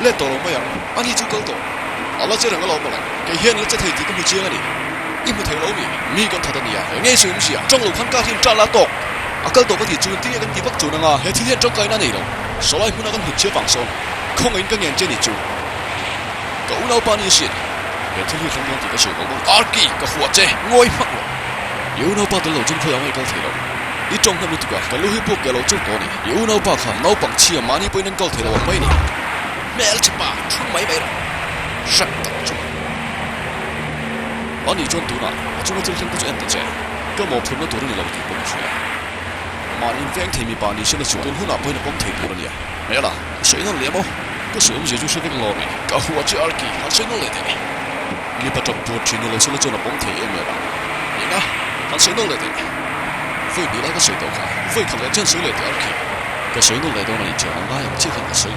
le to lo mai ani chu kal to ala che rang lo ma la ke hian le che thei ti ka mu chiang ani i mu thei lo mi kan thada ni ya nge su mi sia trong lo khan ka hin tra la to akal to ka ti chu ti kan ti bak chu na nga he thi hian trong kai na nei lo so lai hu na kan hu che bang so không in ka ngen che ni chu ka u lo pa ni sin he thi hian kan ti ka se ko bang arki ka huwa che ngoi mak lo yu no pa de lo jin phoi ang ai ka thei lo i trong na mi tu ka ka lu hi po ke lo chu ko ni yu no pa kha no pang chi ma ni poi nan kal thei lo mai ni mel che pa chu mai mai shat ta chu ani chon tu na chu ma chu chen chu en ta che ka mo phun na tu ni lo ti po chu ma ni veng thei mi pa ni sin chu tun hu na poi na pom thei pu ni ya me la sei na le mo ka sei mu je chu se ke lo ni ka huwa che arki ha sei no le de ni mi pa to pu chi ni lo se le chu na pom thei e me la ni na ha sei no le de ni foi ni la ka sei to ka foi ka le chen sei le de arki ka sei no le do na ni che ang ba yang chi kan ka sei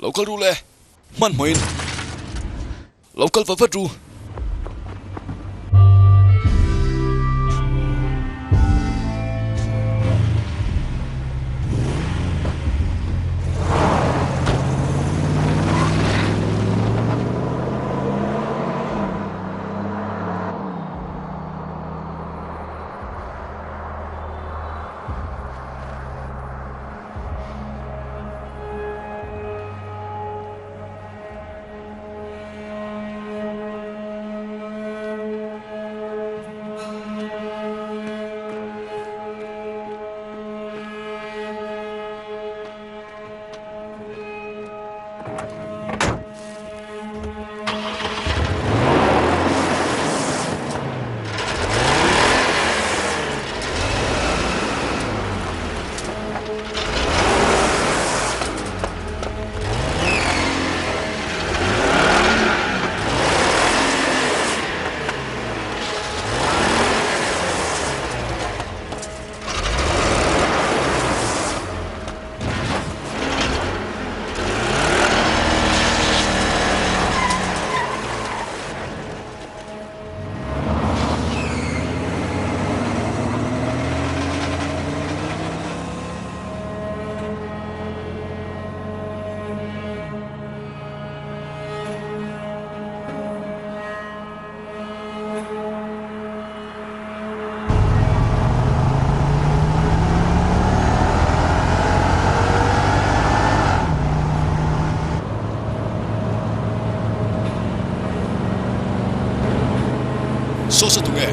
local rule man moin local va ru so sa tunge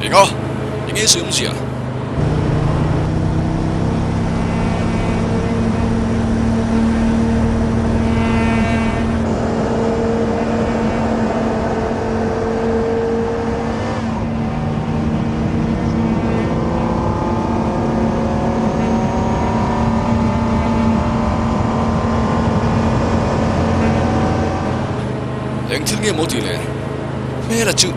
이거 이게 수음지야 leng thil nge mo ti le me la chu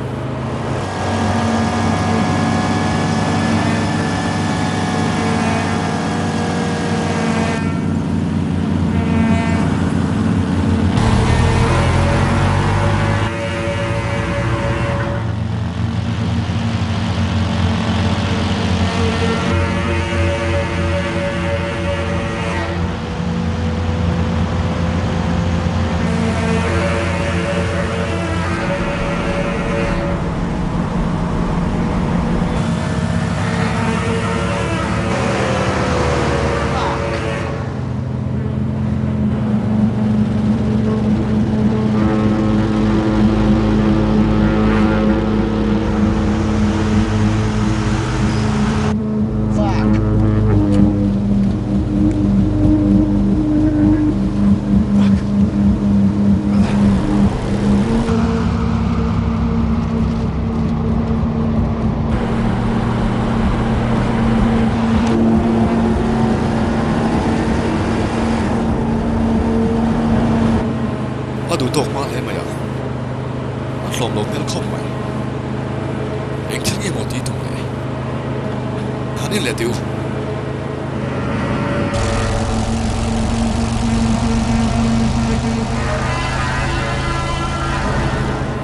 ดูตกมาเลยไหมอ่ะลมลมเนี่ยเข้าไปเองทิ้งยังหมดที่ตรงเลยฮันนี่แหละดิว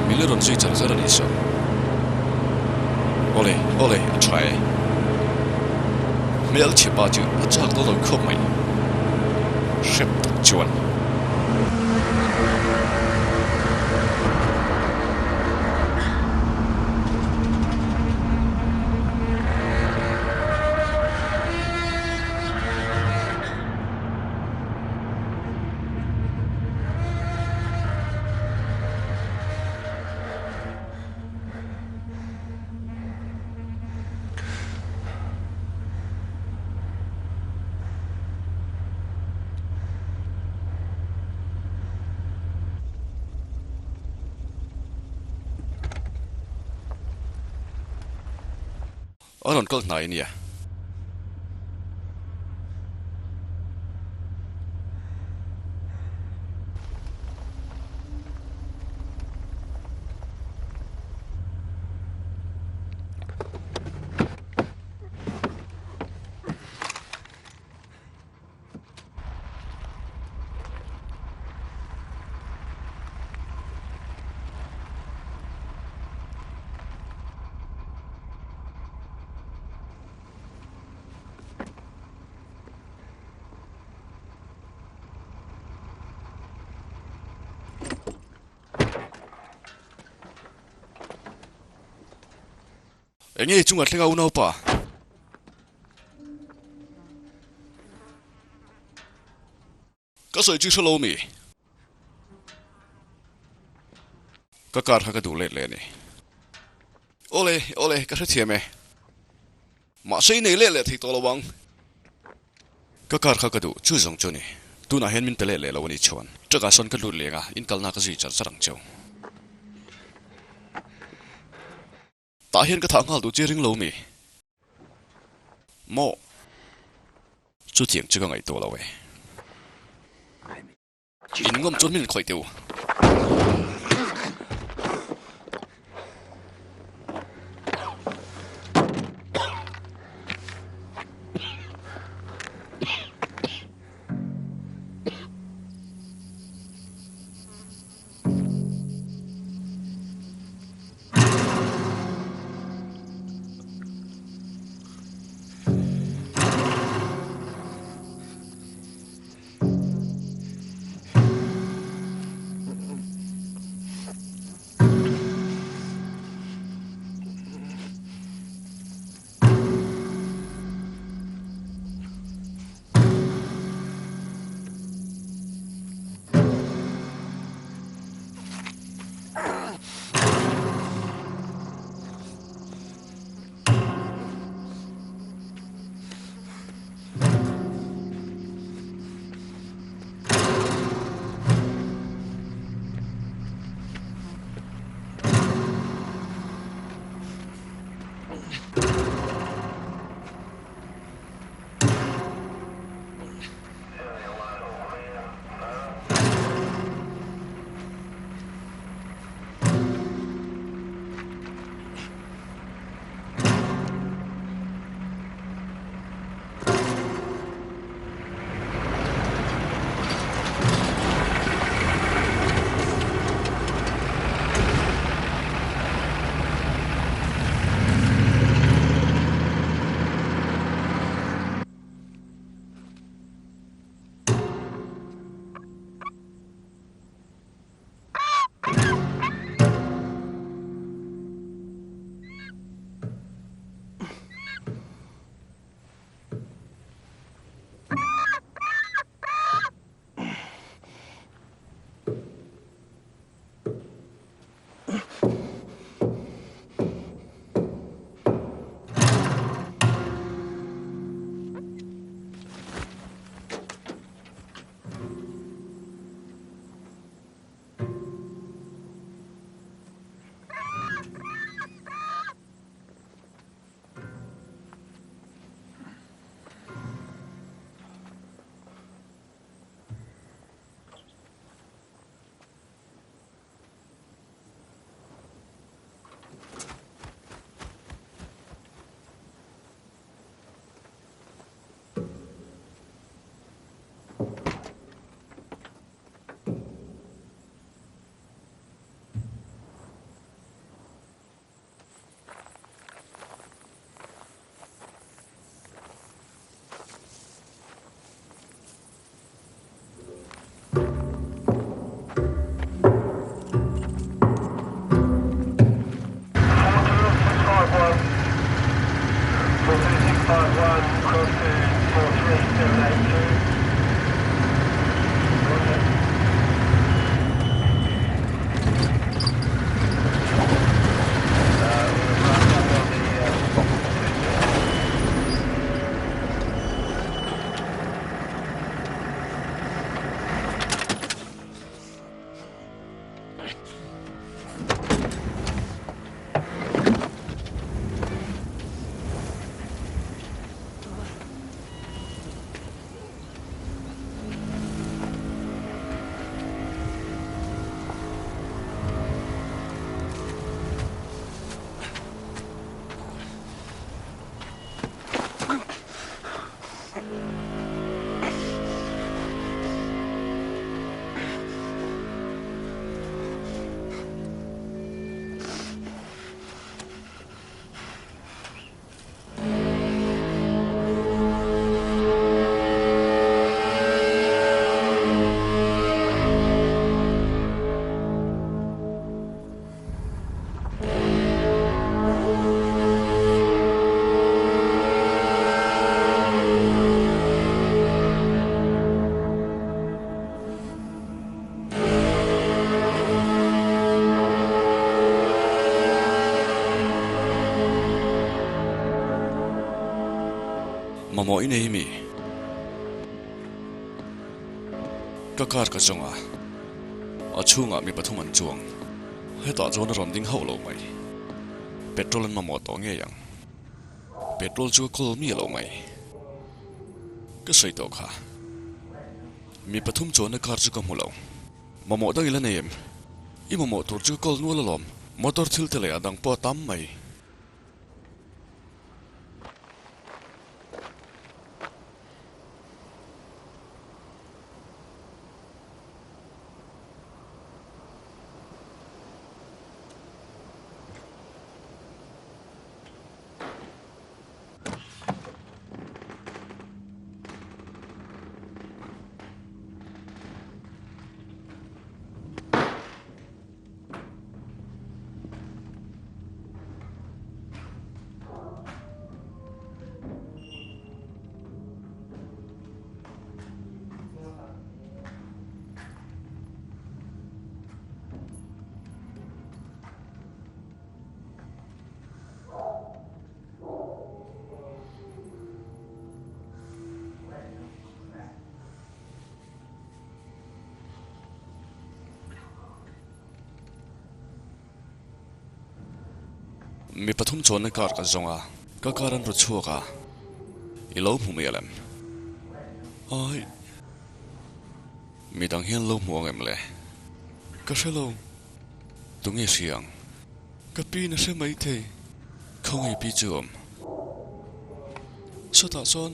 มิลเลอร์รอนซีจังซะแล้วนี่สิโอเล่ใช่ไม่เอาเชื่อป้าจูจากตัวเราเข้าไปเชฟตักจวนอันนั้นก็ไหนเนี่ยเอ็งยี่จุงอัดเลี้ยงเอาหน้าป่ะก็สวยจุดชโลมีก็การหักกระดูเละๆนี่โอเล่ก็ใช่เทียมไหมมาใช่ในเละๆที่ตัวระวังก็การหักกระดูชื่อสองจุดนี่ตัวน่าเห็นมินเป็นเละๆแล้ววันนี้ชวนจะการสนกระดูเลี้ยงอ่ะอินกัลน่าก็จีจัดสังเจ้าตาเห็นก็ทางหัลดูเจริญโลมีโม่จุดเทียงจะก็ไงตัวเราเว้ยอินงอมจนมินคอยเดียว mỗi này mi các cát các trong à ở chung à mi bắt thùng ăn chuôngให้ต่อโจนรอนดิ้งเข้าลงไหมเปโตรลมาหมดต่อเงี้ยยังเปโตรจูก็มีลงไหมก็ใส่ตัวค่ะมีปฐุมโจนในคาร์จูก็มูลงมาหมดตั้งอีละเนี่ยอีมาหมดตัวจูก็นัวละลมมอเตอร์ทิลเทเลอดังปอตั้มไหมมีปฐุมโจนในการกันจงอ่ะก็การันรถชัวร์อ่ะอีโลหูมีอะไรอ้อยมีดังเฮียนโลหัวเงิมเลยก็ใช่โลตรงนี้เสียงก็ปีน่ะใช่ไหมเธอเขาไงปีจวมสุดท้ายซ้อน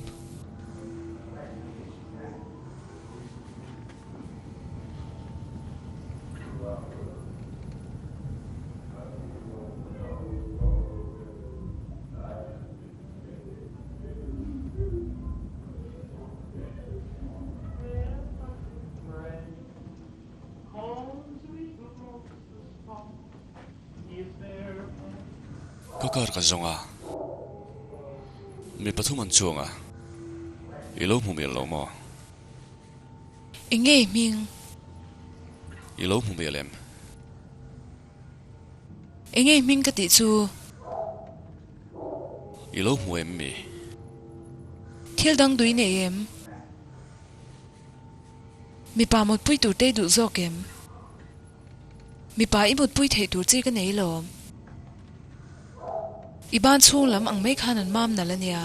ก็การกันจงอ่ะมีปฐุมมันจวงอ่ะอีโลหูมีอะไรมั้งเอ็งไงมิงอีโลหูมีอะไรเอ็งไงมิงก็ติดจูอีโลหูเอ็มมีเที่ยวดังดุยเนี่ยเอ็มมีป่าหมดปุ้ยตูเต้ดูซอกเอ็มมีป่าอีหมดปุ้ยเทดูจีกันไหนหรออีบ้านช่วงลำอังไม่ขานันมามนั่นละเนี่ย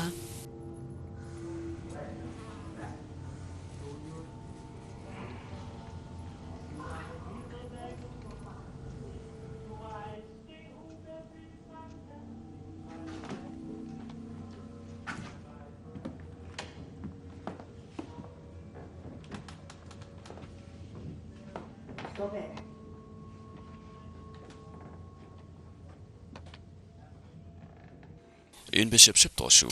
อินไปเชฟต่อชู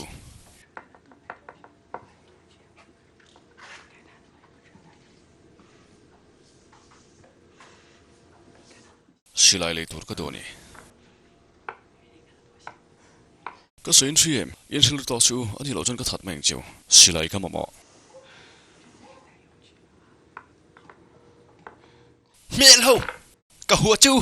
สิไลเลยตัวก็โดนี่ก็ส่วนที่อินสิลต่อชูอันนี้เราจนก็ถัดมาอย่างเดียวสิไลก็มาหมอเมียเราก็หัวจู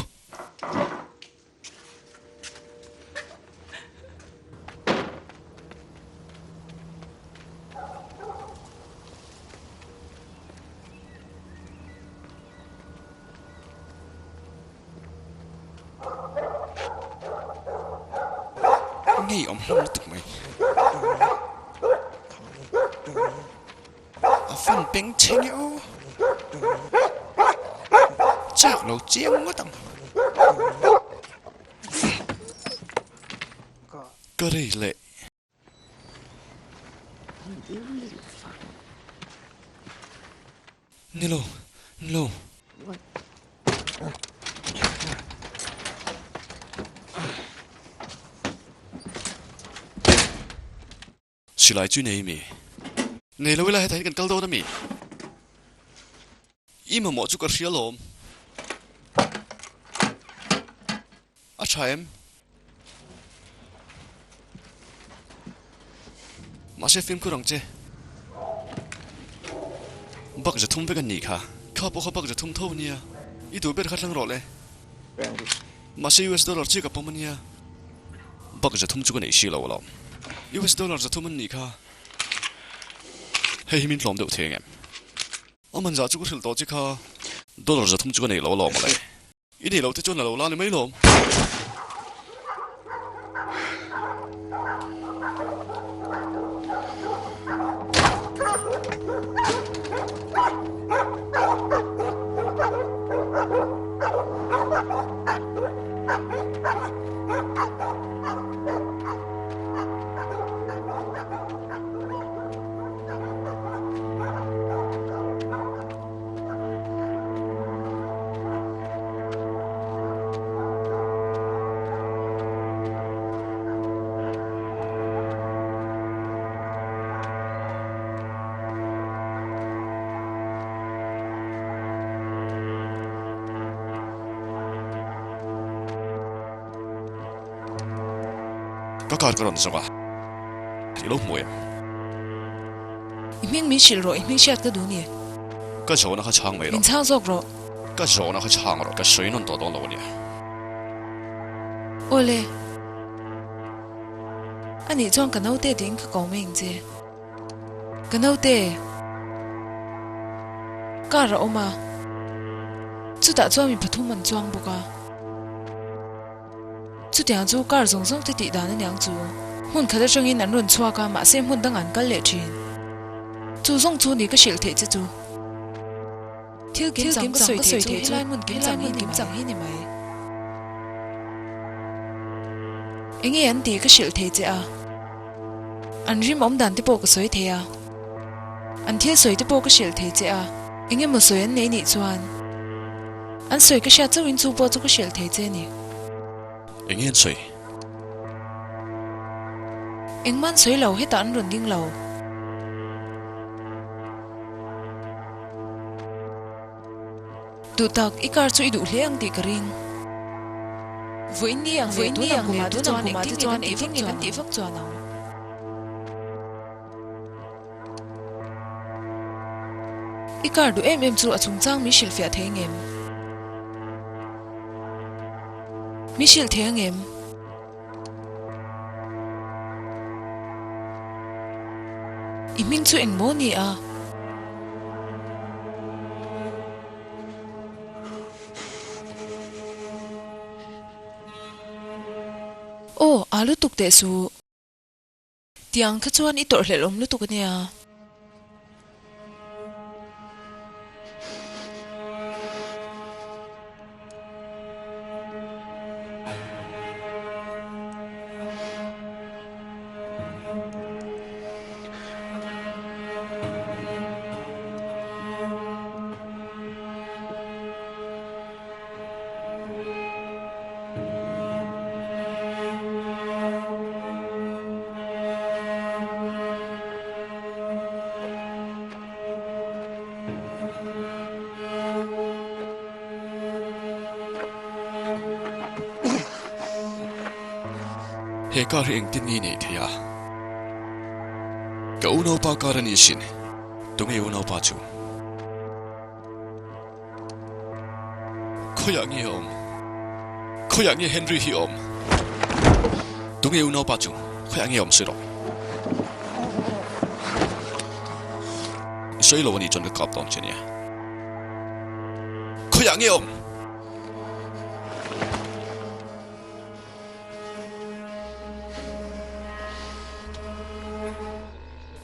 นี่อมห้องตึกไหมฟันเป็นเชงอยู่จากเราเจียงก็ต้องก็ได้เลยนี่โลสิไลจุนเอมี่เนี่ยเราเวลาให้ถ่ายกันกัลโดนะมี่อีมาหมอจุกกระเชียลมอาชัยมมาเชฟฟิล์มกูรังเจบักจะทุ่มไปกันนี่ค่ะข้าพวกเขาบักจะทุ่มเท่านี้อีตัวเป็นขัดลังรอเลยมาเชฟ US ดอลลาร์จีกับผมเนี่ยบักจะทุ่มจุกันไอชีเราหรอUS ดอลลาร์จะทุ่มมันนี่ค่ะ hei min hlom deuh theng em aman za chu ko thil to chi kha dollar za thum chu nei lo lom le I nei lo te chon lo la ni mai lomก็การกระดอนสังอ่ะที่ลูกมวยอีเมียงมีชิลโรอีเมียงเชียดก็ดูนี่ก็โจนะเขาช่างไม่หรอมินช่างซอกโรก็โจนะเขาช่างหรอก็สวยนั่นตัวตรงเราเนี่ยโอเล่อันนี้จ้องกันเอาเตะดิ้งก็กองไม่เองเจกันเอาเตะการเราออกมาจุดแต่จ้องมีปฐุมมันจ้องบุกาจุดอย่างจูการส่งส่งที่ติดด่านอย่างจูหุ่นเขาจะจงยินนั้นรุ่นชัวกามาเสียหุ่นตั้งอันกันเละจีนจูส่งจูนี่ก็เฉียดเทจะจูเที่ยวกินจังก็สวยเทจูให้ไล่หุ่นกินจังให้นี่ไหมเอ็งยันตีก็เฉียดเทจะอันริมอมดันที่โปก็สวยเทียอันเที่ยวสวยที่โปก็เฉียดเทจะเอ็งยังมาสวยอันไหนนี่จวนอันสวยก็เฉียดจูวินจูโปจูก็เฉียดเทจะนี่เอ็งเห็นสวยเอ็งมันสวยเหล่าให้ตาอันรุนยิ่งเหล่าดูตักอีการช่วยดูเลี้ยงตีกระริงวันนี้ยังกูมาดูจวนเอ็งที่จวนเอ็งที่กันตีฟักจวนเอาอีการดูเอ็มจู่อจุงจังมิชิลเฟียเทงเอ็มมิชิลเทงเอ็มอีมิงจู่เอ็งโมนี่โอ้อาลุตุกเตสูเตียงขจวนอีตัวเหลมลุตุกเนี่ยเฮการเองที่นี่เนี่ยที่ก็อุณหภูมิการนี้สินตรงนี้อุณหภูมิจูเขาอยากเงี้ยเขาอยากเงี้ยเฮนรี่ฮิอมตรงนี้อุณหภูมิจูเขาอยากเงี้ยสิหรอ所以我你真的搞不懂这呢，เขาอยากเงี้ย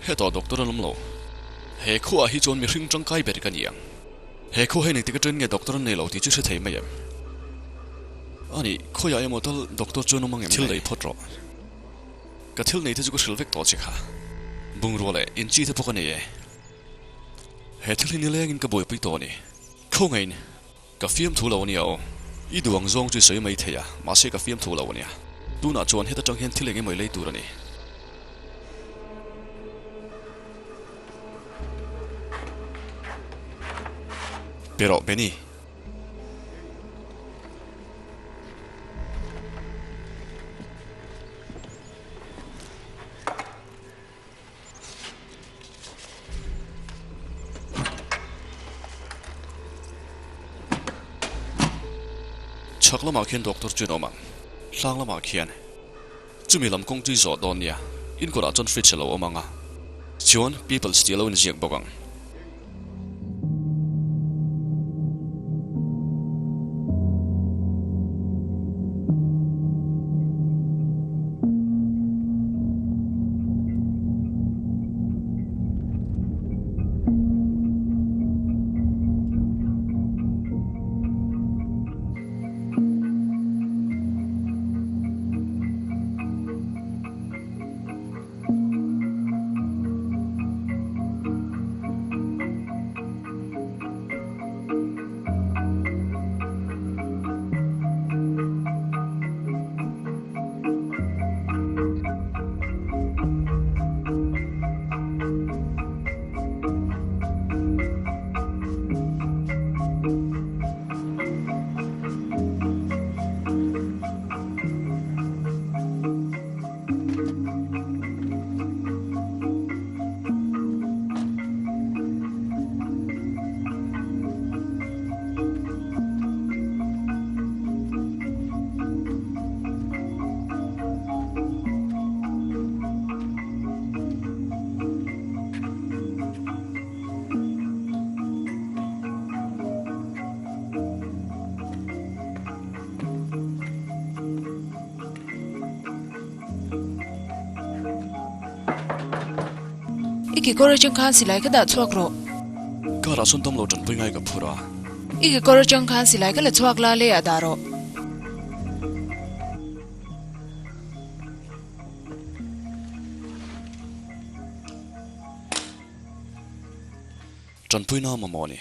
เฮต่อด็อกเตอร์ล้มโลเฮคู่อาฮิจวนมีริงจังไกเบริกันยังเฮคู่ให้หนึ่งติกจนเงี้ยด็อกเตอร์ในโลที่ชื่อเทย์ไม่ยังอันนี้เขาอยากให้หมดทั้งด็อกเตอร์จวนมั่งยังทิลเลยพอดรอก็ทิลในที่จะกูสิลเวกต่อสิค่ะบุ้งรัวเลยอินจีที่พวกนี้เฮทิลนี่เลี้ยงกับบ่อยไปตัวนี่เขาไงเนี่ยกับฟิล์มถูเหล่านี้เอาอีดวงจงจุดสวยไม่เทียมาเสียกับฟิล์มถูเหล่านี้ดูน่าจวนเฮตจังเห็นทิลเลี้ยงไม่เลยตัวนี่Pero Bennyชักละมาเขียนด็อกเตอร์จุนอมันสร้างละมาเขียนจุมีลำกงจุยจอดอนเนี่ยอินก็ได้จนฟิตเชลล์อมังอ่ะ chuan people still on ziak bokang iki kora chang khan silai ka da chuak ro ka ra sun tom lo chan pui ngai ka phura iki kora chang khan silai ka la chuak la le ada ro chan pui na ma moni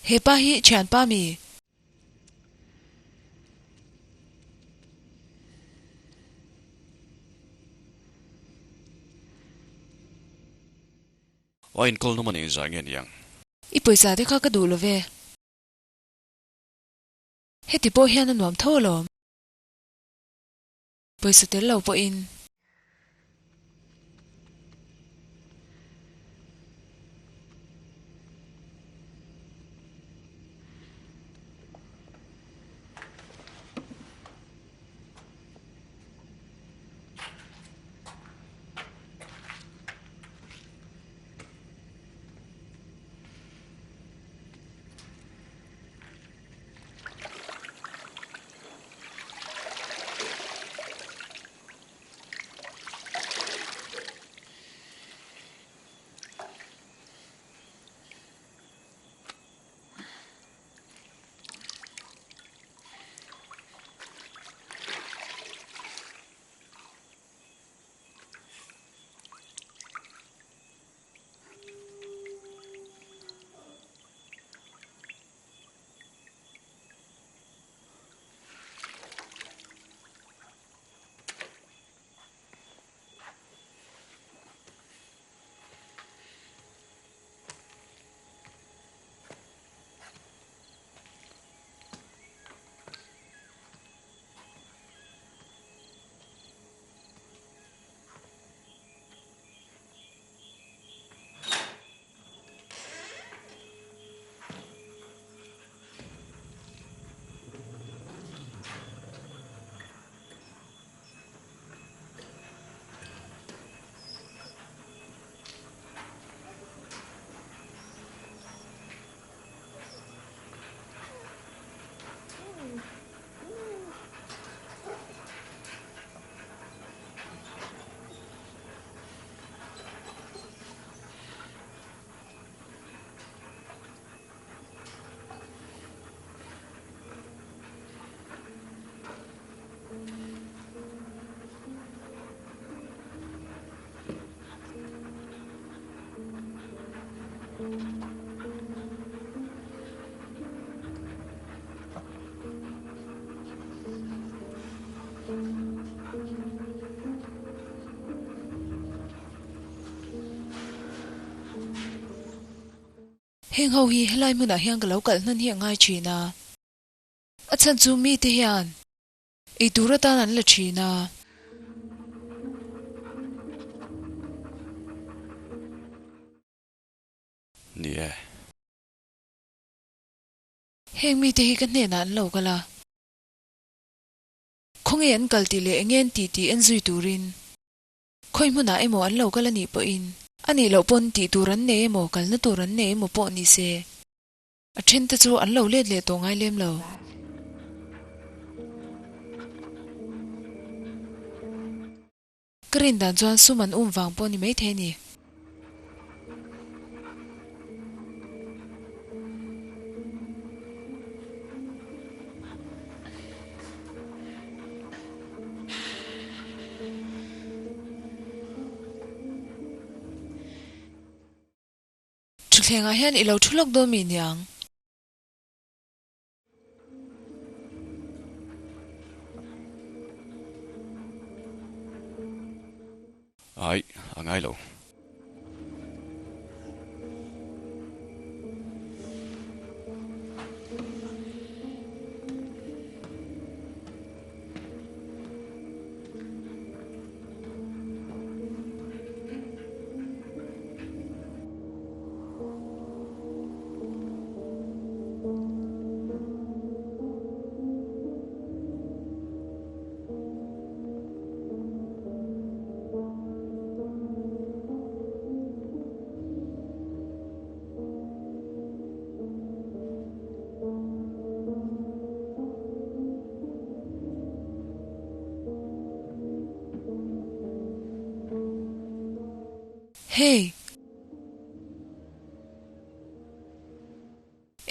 he pa hi chan pa mi wa in kol no mani za ngen yang i poisa de kha ka du lo ve he ti po hian an nuam tho lo poisa tel lo po in heng ho hi helai muna hiang ka lokal nan hi ngai china achan chu mi te hian ei tura tan an la china nie heng mi te hi kan ne nan lo kala khonge an kalti le engen ti ti en zui turin khoi muna emo an lo kala ni po in ani lo pon ti turan ne emo kal na turan ne emo po ni se a then ta chu an lo let le to ngai lem lo krin dan chuan suman wang po ni mai the ni thlenga hian ilo thulok do mi niang ai angai lo hey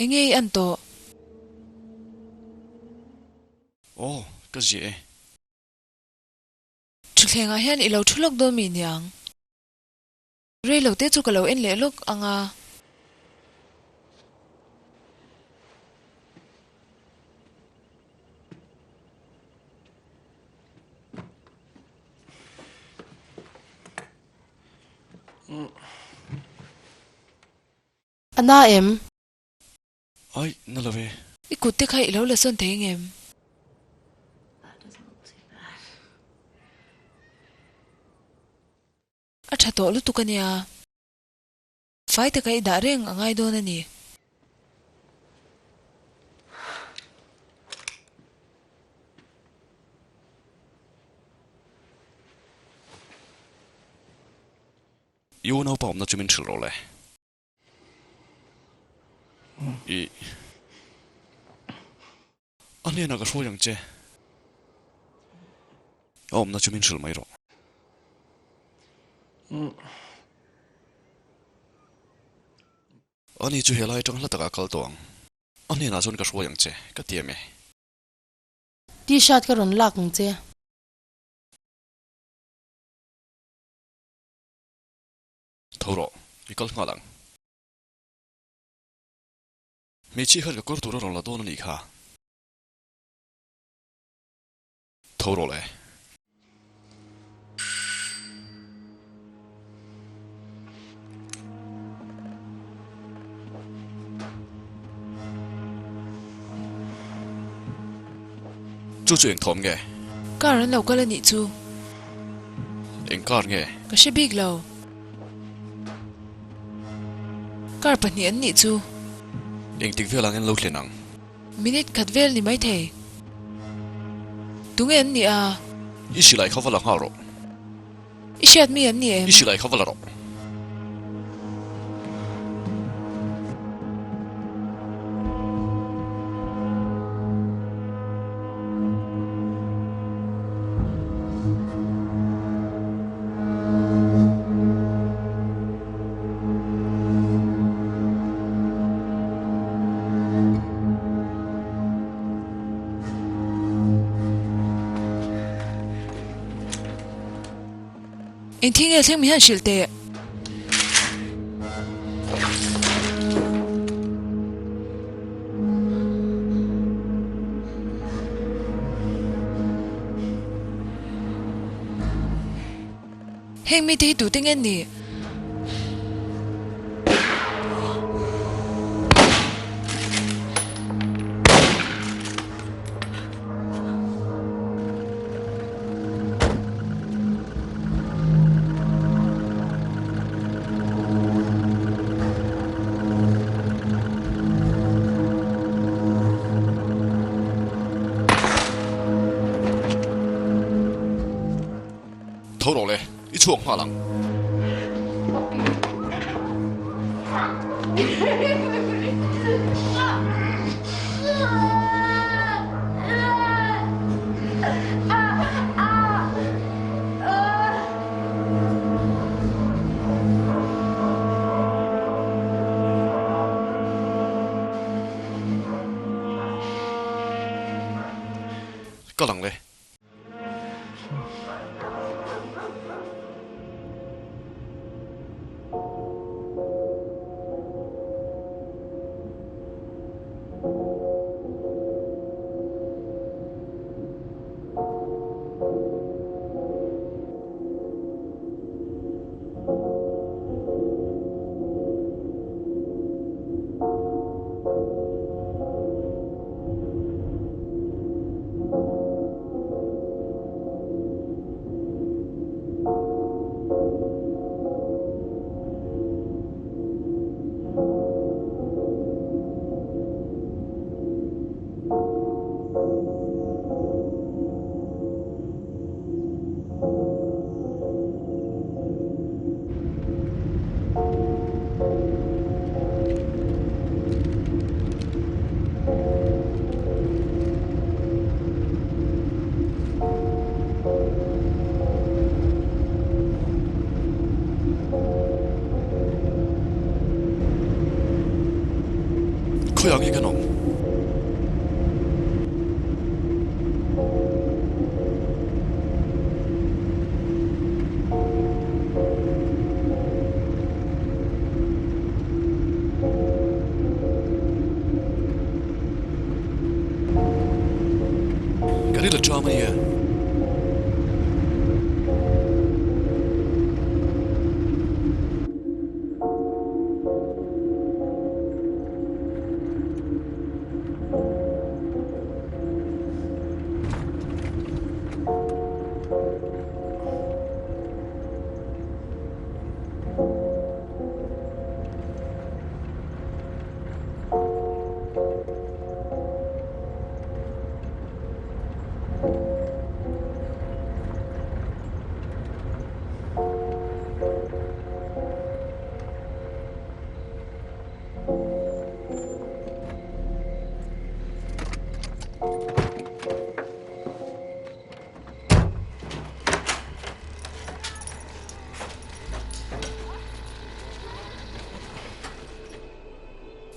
engei an to oh ka ji e thlenga hian ilo thulok do mi niang re lo te chu ka lo en le lok anga Ana em ai na lo ve ikut te khai ilo la son te ngem a tha to lu tu kania fai te kai da reng angai do na ni yu no pa na chumin chilo le i ani na ka so yang che om na chumin chil mai ro ani chu helai tang la taka kal tong ani na chon ka so yang che ka tiame t-shirt ka ron lak ng che thoro ikal ngalang me chi har ka kor tu ro la don ni kha thoro le chu chu eng thom nge ka ran lo kala ni chu eng kar nge ka she big lo kar pa ni an ni chu eng tik velang en lo thlenang minute khat vel ni mai the tungen ni a ishi lai khavala ha ro ishat mi an ni em ishi lai khavala ro en thing e thleng mi han shil te heng mi te tu tingen ni 头路咧，一撮花人。个人咧。고양이 그놈. Garilla Germany.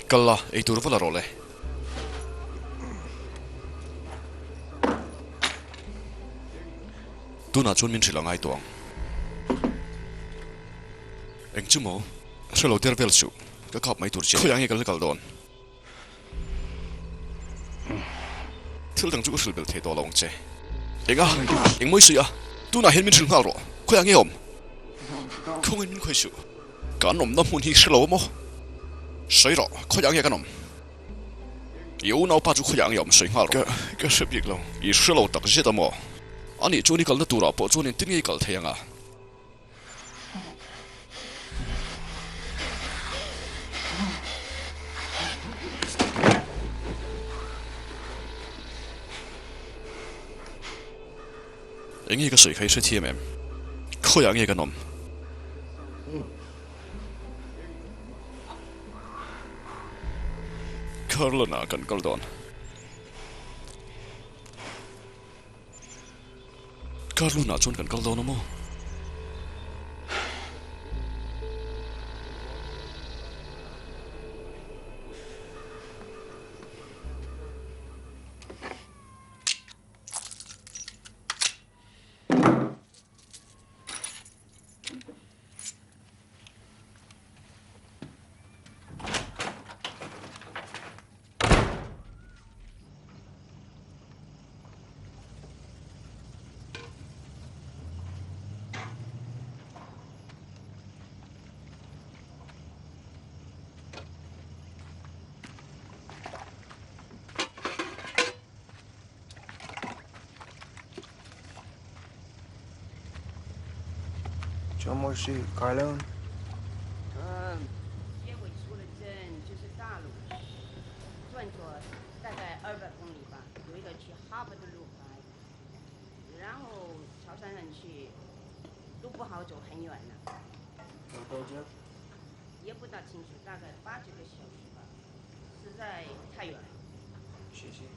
Kalla ei turvalla role. Tuna chun min thila ngai tuang. Eng chumo, selo tervel su, ka khap mai tur che. Khoyang e kal don. Thil dang chu ko silbel the to long che. Enga, eng moi su ya. Tuna hen min thil ngal ro. Khoyang e om. Khong en min khoi su. Ka nom nam mun hi selo mo. Sấy rõ, khó养cái nôm. Yêu nào bắt chú khó养yếm sấy ngào. Cái sự việc lâu, ý sự lâu đặc biệt đó. Anh ấy chú ní cái nó tu ra, bỏ chú ní tin cái cái thế à. Anh ấy cái sấy khai sấy thiêm em. Khó养cái nôm. Karlana kan kaldon. Karluna chun kan kaldon mo.周末是开了。结尾出了镇就是大路，转左大概200公里吧，有一个去哈勃的路牌，然后朝山上去路不好走，很远呢，有多久？也不大清楚，大概8、9个小时吧，实在太远了。谢谢。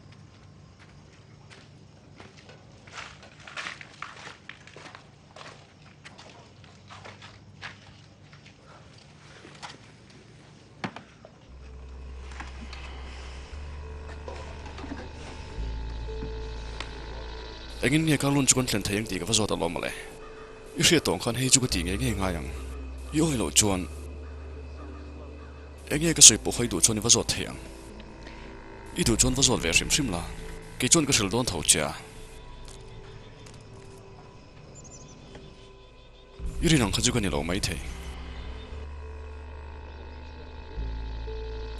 Engin nghe kalun chukon tlen thayang ti ka fa zota lom male I hria tong khan hei chu ka ti nge nge nga yang I oi lo chuan enge ka soi po hoi du chuan I va zot thayang I du chuan va zot ve hrim hrim la ke chuan ka hril don tho cha I ri nang kha chu ka ni lo mai thei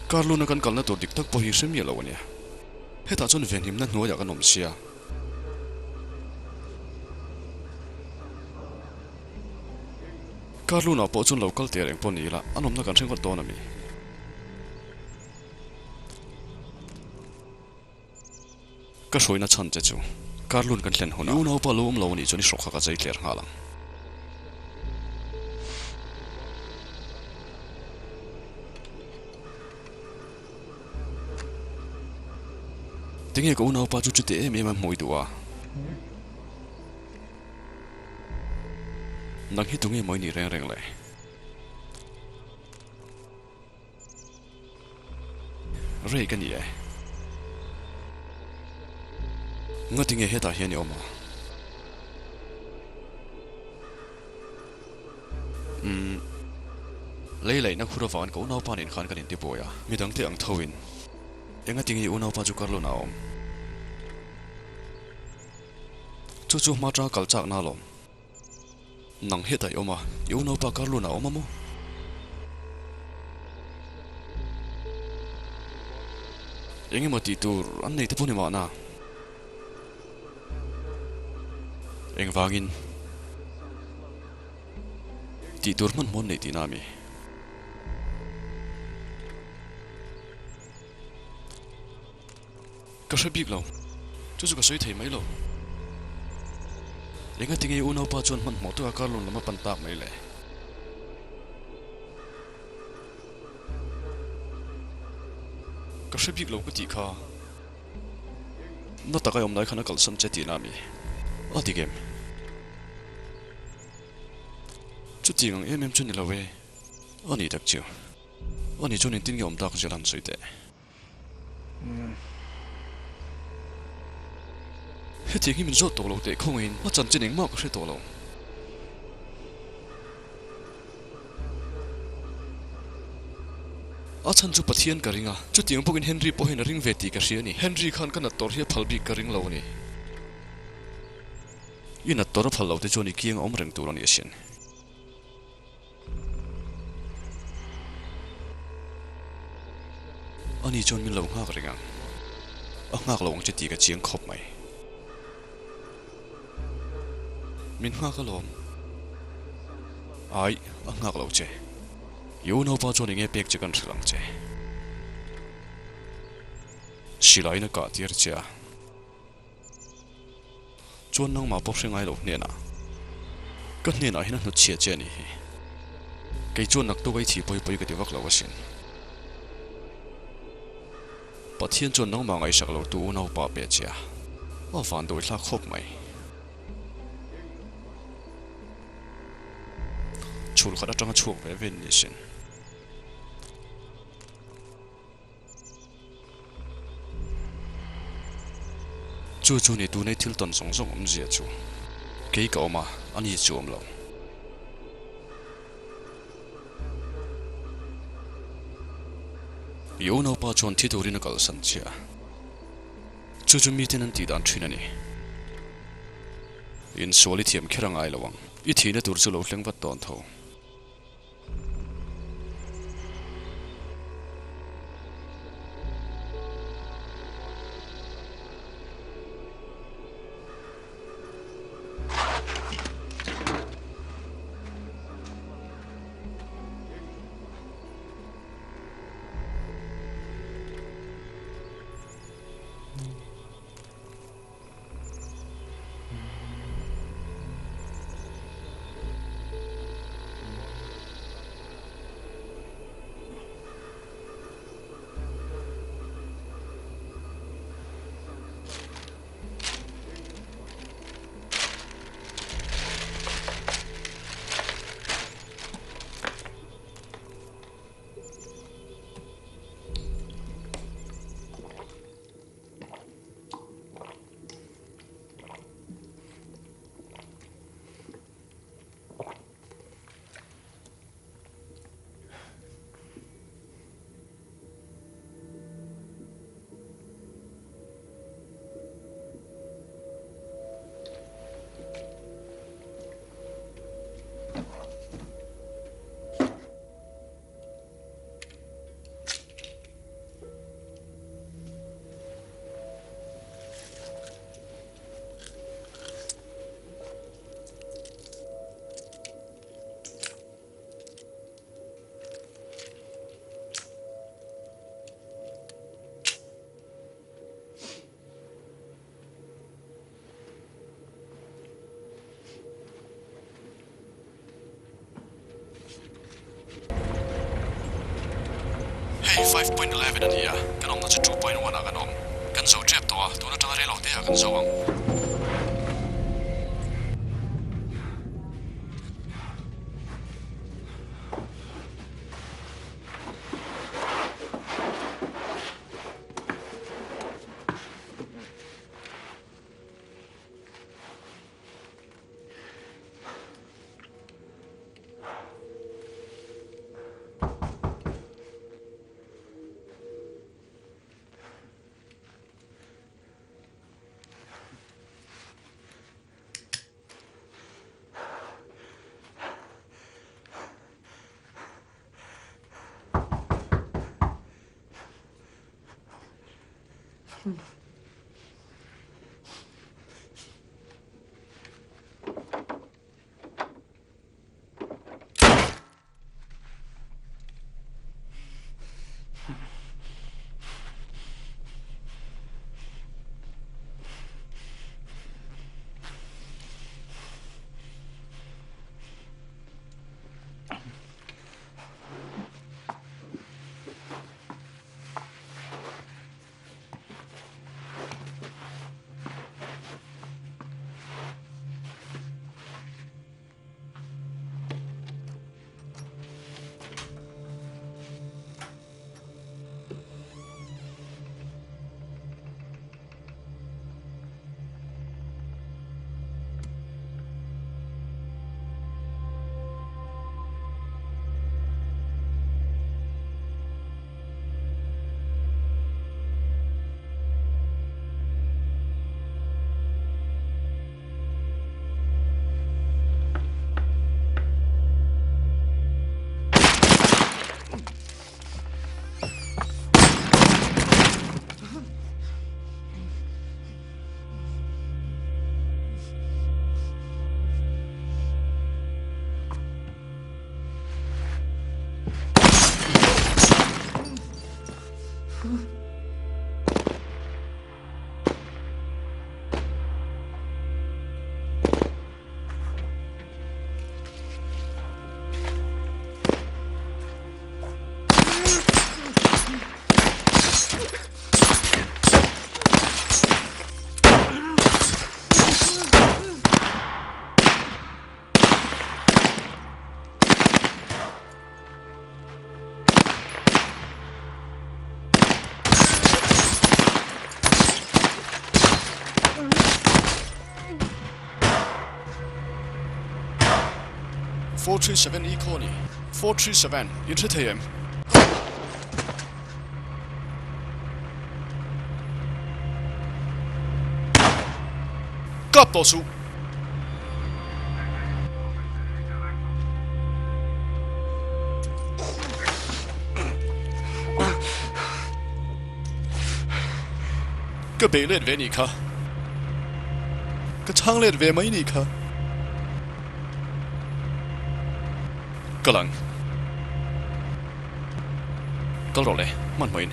Carlo na kan kalna tur dik tak po hi hrim ye lo ania heta chuan ven him na hnuaya kan om sia Carlo na po chun local tereng po ni la anom na kan theng ko na mi ka hroina chan che chu Carlo kan thlen hona u no pa lom lo ni chuni shrokha ka chai tler ngalang tinge ko u no pa chu chu te em em moi duwa nang hi tunge moi ni reng reng le rei kan ye nga tinge heta hian oma lei na khura van ko nau panin khan kan in ti boya midang te ang thowin enga tinge u nau pa chu karlo na om chu chu ma tra kal chak na lom nang heta oma u nau pa karlo na oma mo engi mati tur an nei te poni ma na eng wangin ti tur man mon nei ti na mi ka hrebik lo chu chu ka soi thei mai lo enga tinge u nau pa chuan man mo tu a karlon lama pan tak mai le ka hrebik lo ka ti kha na takai om nai khana kal sam che ti na mi ati game chu ti ngang em chu ni lawe ani tak chu ani chu nin tin ge om tak jalan soite heti hi min zot to lo te khongin a chan chining ma ka hre to lo a chan chu pathian ka ringa chu tiang pokin Henry po hin ring veti ka hriani Henry khan kan ator hi phalbi ka ring lo ni ina tor phal lo te choni kiang om reng tur ani asian ani chon min lo nga ka ringa a ngak lo ang che ti ka chiang khop mai min nga ka lom ai a ngak lo che yu no pa choni nge pek che kan thlang che silai na ka tir cha chon nang ma po hrengai lo hne na ka hne na hina nu chia che ni ke chon nak to gai thi poi poi ka ti wak lo wasin pathian chon nang ma ngai sak lo tu no pa pe cha a van do thla khop mai chul khada tang chuak ve ven ni sin chu chu ni tu nei thil ton song song om zia chu ke ka oma ani chu om lo yo no pa chon thi turin kal san chia chu chu mi ten an ti dan thin ani in soli thiam kherang ai lawang I thina tur chu lo hleng wat ton tho Hey 5.11 anh à cái ông nó chỉ 2.1 à cái ông cái dầu chép to tôi nó trang cái lọ thế à cái dầu ông .437 Econi 437 Intritium Cấp tổ số cái bể lên về nhỉ cả cái trang lên về mấy nhỉ cả cái lần cái rồi này mình mới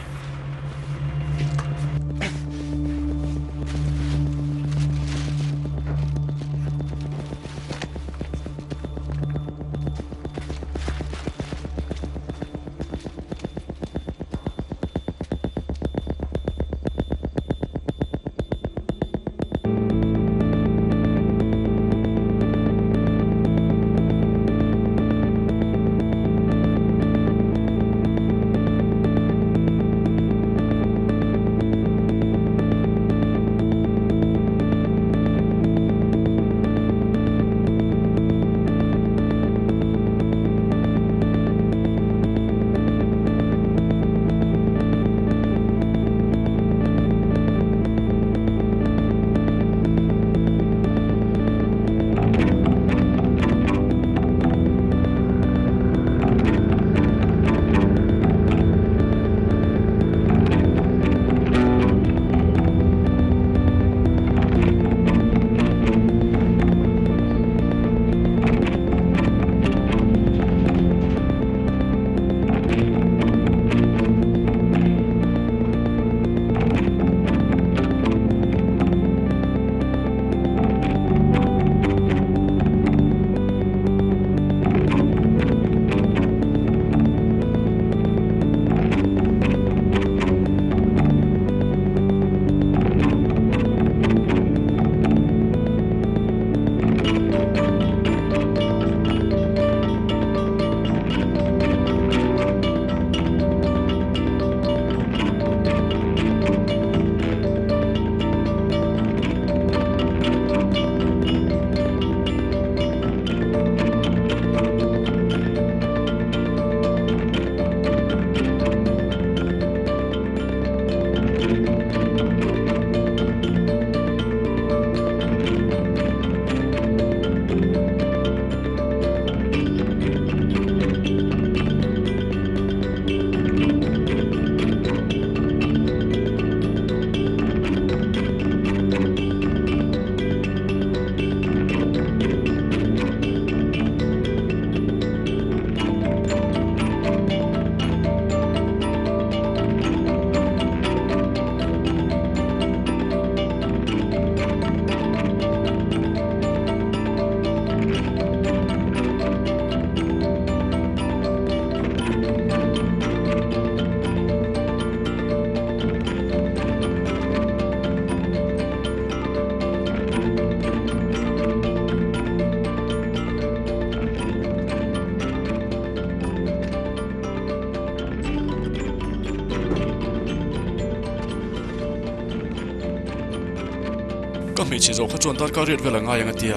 mi chỉ dấu khát chuẩn tar career về là ngay ang atia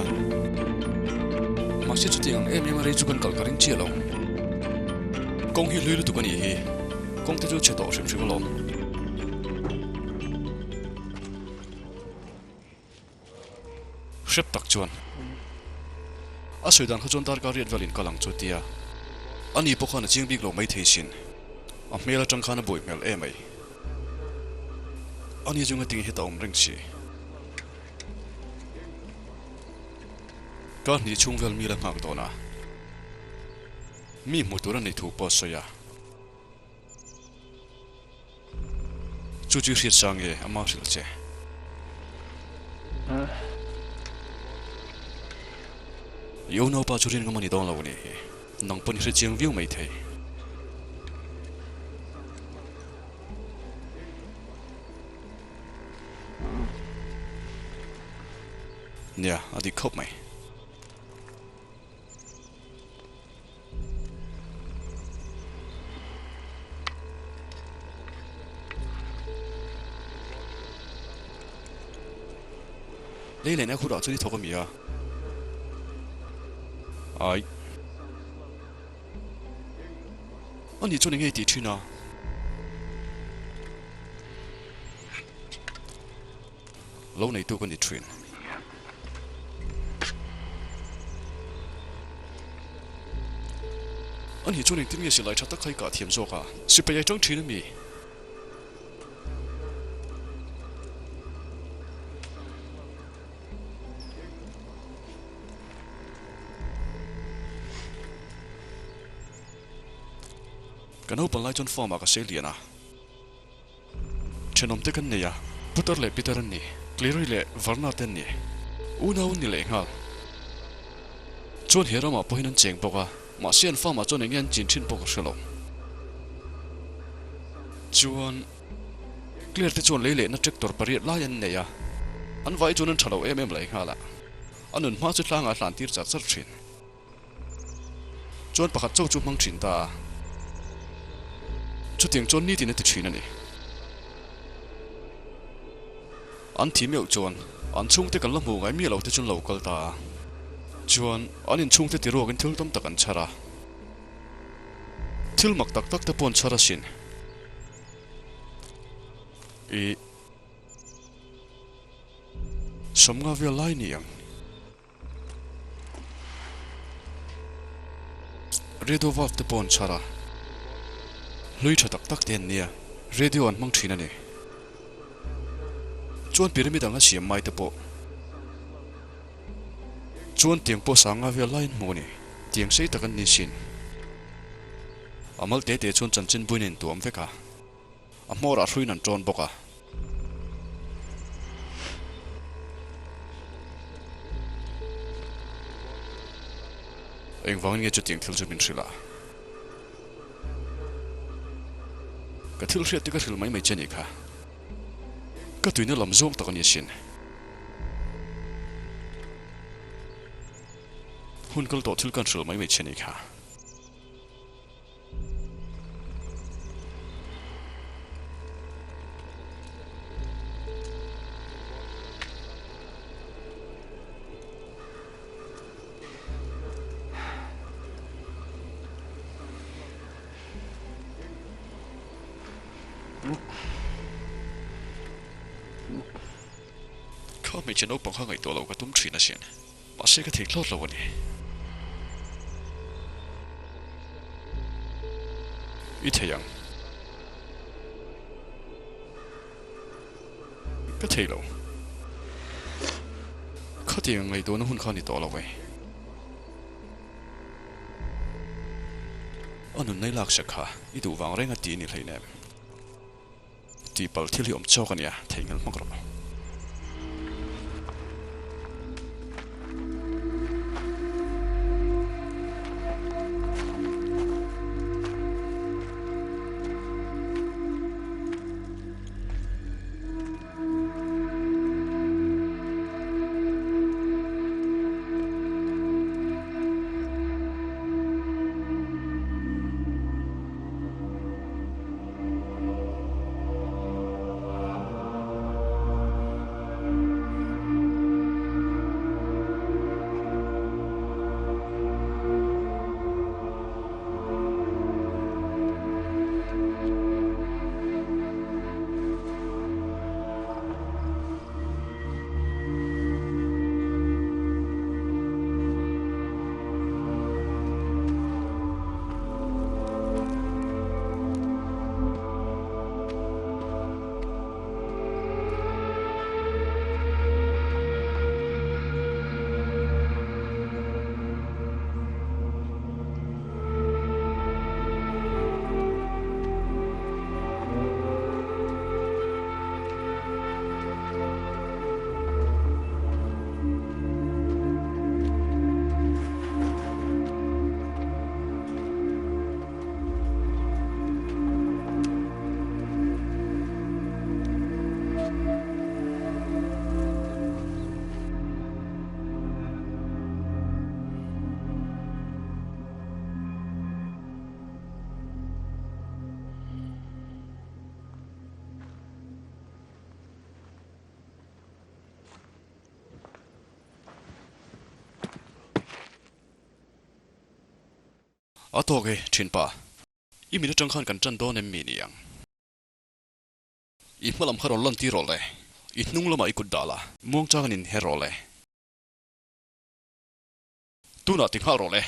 mà sẽ chút tiếng em mà rei chu kan kal karing chia lo công hi lui lu tu kan hi công te chu che to sim sim lo ship tak chuan a soidan khát chuẩn tar career về lin kalang chu tia ani pokhan ching big lo mai thei sin a mela tang khana boi mel em ai ani junga ting hi ta om ring chi kan ni chung vel mi la ngak dona mi motora nei thu po soya chu chu hriat sang e ama hril che yo no pa churin ngamani don lo ni nang pon hri chiang view mai thei nia adi khop mai lấy lên khu đó cho đi thâu cái mì à ai anh đi cho nên nghe đi chuyên à lâu này tôi còn đi chuyên anh đi cho nên tìm nghe sự lại chắc tất cả thiểm rồi cả sự bây giờ trong chuyên mì kan ho pan lai chon form ka se liana chenom te kan ne ya putar le pitar ni clear le varna ten ni una un ni le ngal chon herama pohinan cheng poka ma sian fa ma chon engen chin thin poka shelo chuan clear te chon le na tractor pariat la yan ne ya an vai chon an thalo em le ngala anun ma chu tlanga hlan tir cha char thin chon pakhat chau chu mang thin ta chút tiếng chôn ní thì nó tự chuyện này anh thì miêu chôn anh chung tới cần làm hồ ngay miêu lâu tới chôn lâu câu ta chôn anh chung tới tiru cái thiếu tâm tắc anh chara thiếu mặc tắc tắc tới pon chara xin ý sống ngao về lại niang redo vào tới pon chara lui cho tak tak ten nia radio an mang thina ni chuan pyramid anga siam mai te po chuan tiang po sanga ve line mo ni tiang sei takan ni sin amal te te chuan chanchin buinin tuam veka amora hruin an tron boka eng wangin nge chu tiang thil chu min thrila cái thil hriat te ka hril mai mai chani kha ka tuina lam zawng tak ani sin hun kal to thil kan hril mai mai chani kha mấy chân ốc bằng hai ngày tổ lâu cái túm thủy nó xịn mà sẽ có thể lót lâu này ít thế yang có thể lâu có thể ngày tổ nó hun khăn đi tổ lâu vậy anh này lạc sắc ha ít đủ vàng rèn tiền như thế này thì bảo thiếu liệm cho cái này thấy ngon mắc rồi a to ge thin pa I mi tang khan kan chan don em mi niang I malam kharol lon ti role I hnung lama I kudala mong changan in herole tu na ting harole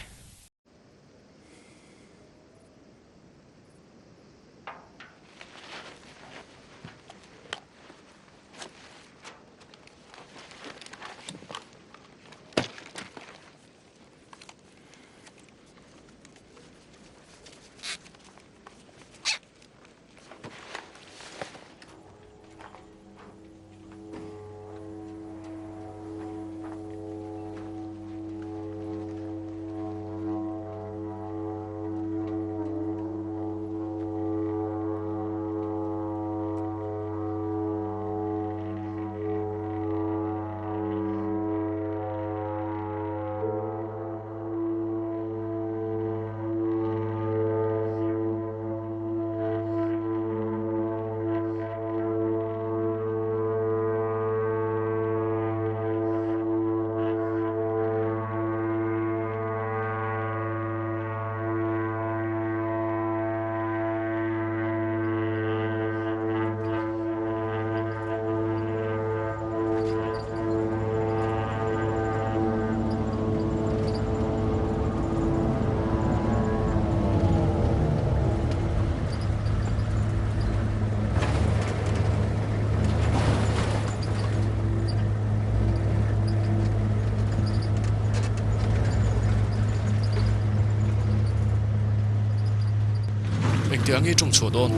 Tiang trong chỗ đôn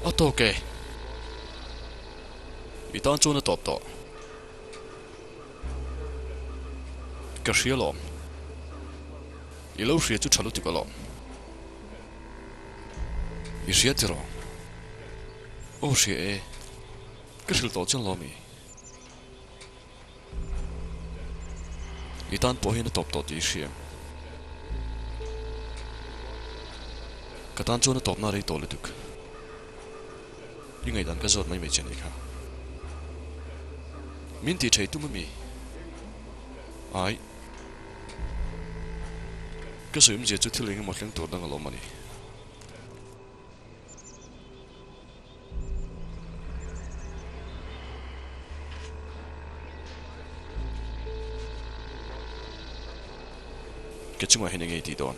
ở đâu kề bị tan chỗ nó tọt tọt cái gì lom lâu gì chút chả lúc thì có lom gì thế rồi ô gì cái gì tọt chân lom bị tan bỏ hết nó tọt tọt gì gì cái tan chỗ nó tọt na đi tọt được nhưng ngày tan cái giọt mấy chân đi cả mình thì thấy tụi mình ai cái sự mình chỉ chút thì một lần tụt đang ở lom mà đi cái chung là hình ảnh gì đó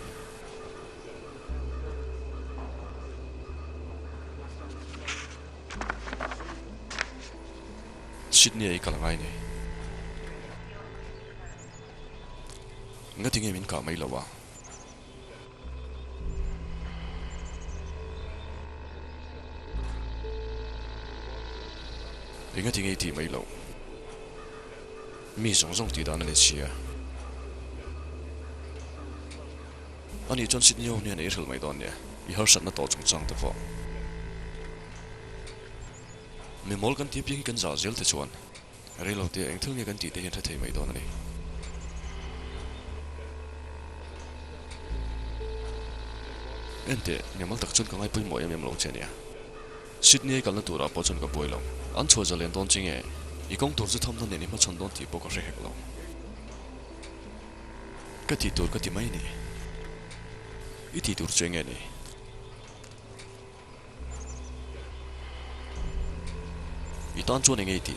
Sydney ấy cả là ngay này ngay tiếng em mình cả mấy lâu à ngay tiếng ấy thì mấy lâu mi sống thì đó là gì à anh John Sydney ông này hiểu mấy đòn nhỉ, ý họ sẵn nó tổ trong trang tập võ. Mình muốn cái tiếp những cái giả dối thì chuẩn, rồi lâu thì anh thương những cái gì để hiện thấy mấy đòn này. Anh thế, mình muốn tập trung cái ngay bơi mỗi em lâu chơi nhỉ. Sydney cái là tụi ra bao chân cái bơi lâu, anh cho ra lên đòn chính ấy, ý công tụi tham gia này mà chọn đòn thì bao cái gì hết lâu. Cái thì tụi cái thì mấy này. Ít thì tụt chơi nghe này, ít tan chỗ này nghe thì,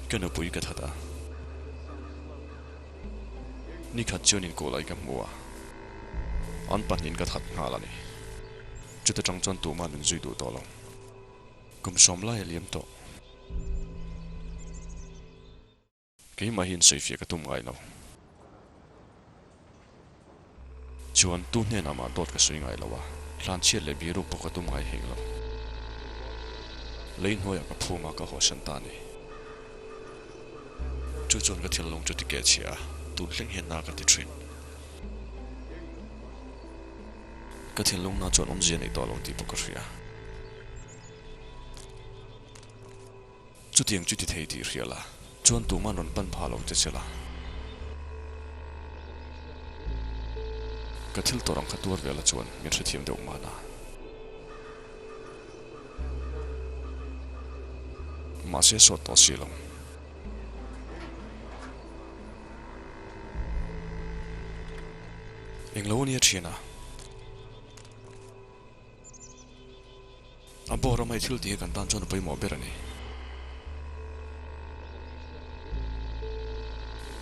cái nó bùi cái thật à, ní khát chiều nín cô lại cái mua, anh bắt nín cái thật ngã là này, chút trong chân tụi mà nín duy đủ to lòng, cũng xóm lại liếm to. Cái mà hiện xây phía cái tụm ngay nào, chuan tu nên nằm ở đốt cái suy ngay nào à, lan chia lấy bì rụp cái tụm ngay hình nào, lấy hồi cái phù mà cái hồ sân tan này, chú chọn cái thiên long chú đi kẹt chia, tu linh hiện na cái đi train, cái thiên long na chọn gì này to long đi bốc cái gì à, chú tiếng chú đi thấy đi gì là chuan tụi mà non pan phá lâu thế chứ là cái thil tổ rong khát tuột về là chuan mình sẽ thiêm được mà na mà sẽ sốt to xì lòng anh lâu nia chuyện à anh bỏ ra mấy thiếu tiền cần tan cho nó bay mò bể này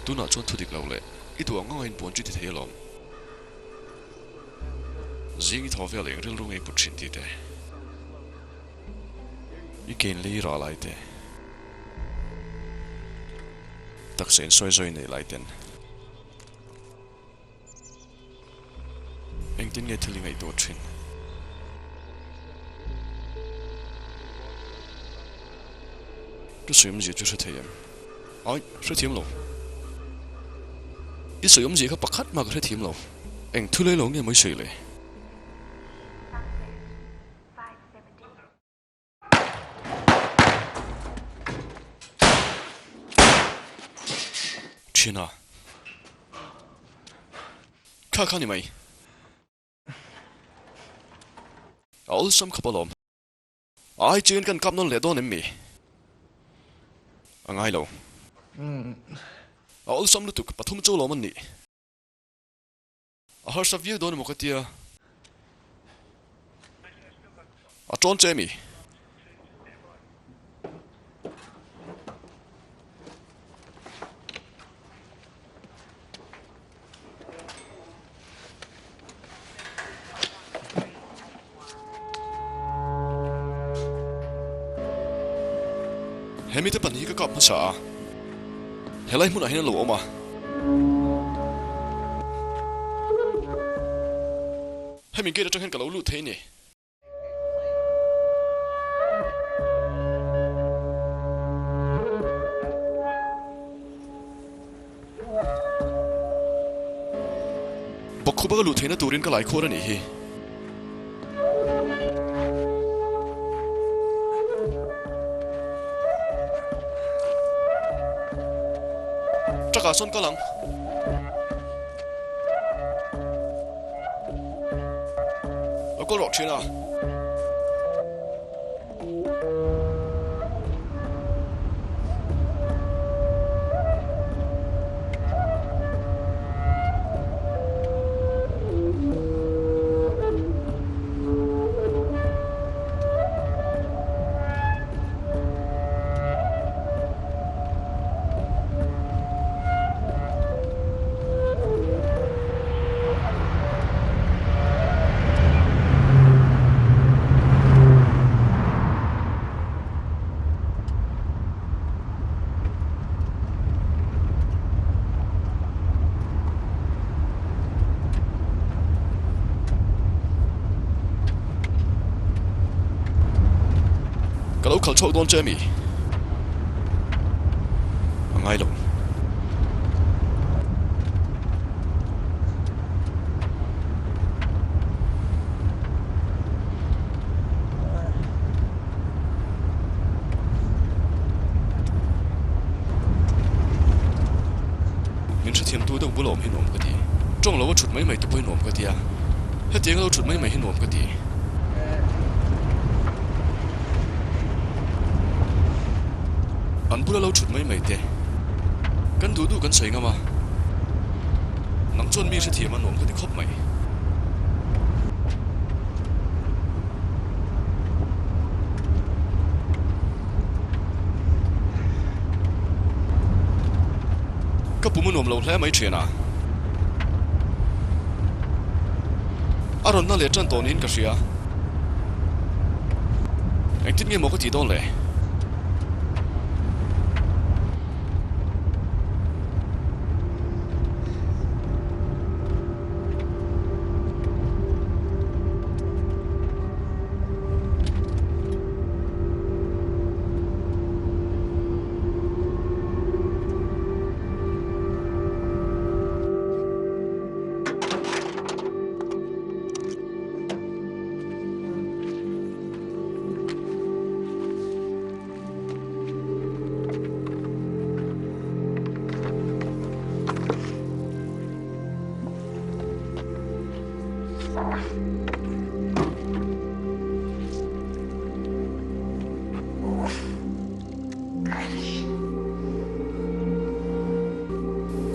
tu nào chọn thu được lâu lệ ít tuổi ngon anh buồn chút thì thấy lòng riêng thọ về liền riêng luôn anh bút chín thì thế ý kiến lý ra lại thế đặc sản xoay xoay này lại tên anh tin nghe thấy ngày đột nhiên cái sự gì就是这样哎是甜咯cái sự gì khác bạc khát mà có thể甜咯anh thu lấy lòng nghe mới sựเลย天啊！看看你没？我心吸不落，ai chuyện cần cặp non lẻ đó nem mi，ai lo？我心都讀不通做羅文尼，我十月多你冇個啲啊，John Jamie。係咪得笨呢個咁傻？係拉滿係喺路啊嘛？係咪記得將個老路睇呢？บอก佢ว่า個路睇呢ตัว人ก็หลายคนแล้วนี่ chắc là xuân có lắm có rõ chuyện à cái lỗ khẩu chốt Don Jamie ngay luôn mình sẽ thêm tôi đâu bố lộn hay nộm cái gì trong lỗ chuột mấy mày tôi bơi nộm cái gì à hết tiếng lỗ chuột mấy mày hay nộm cái gì anh bữa lâu chút mấy mấy thế, gần đủ gần sấy ngà mà, nắng trôn mi sẽ thiệt mà nổm cái thì khóc mày, các bố muốn nổm lâu lẽ mấy chuyện à, rồi nó lẽ chân tổ nín cái gì à, anh thích nghe một cái gì đó lẽ.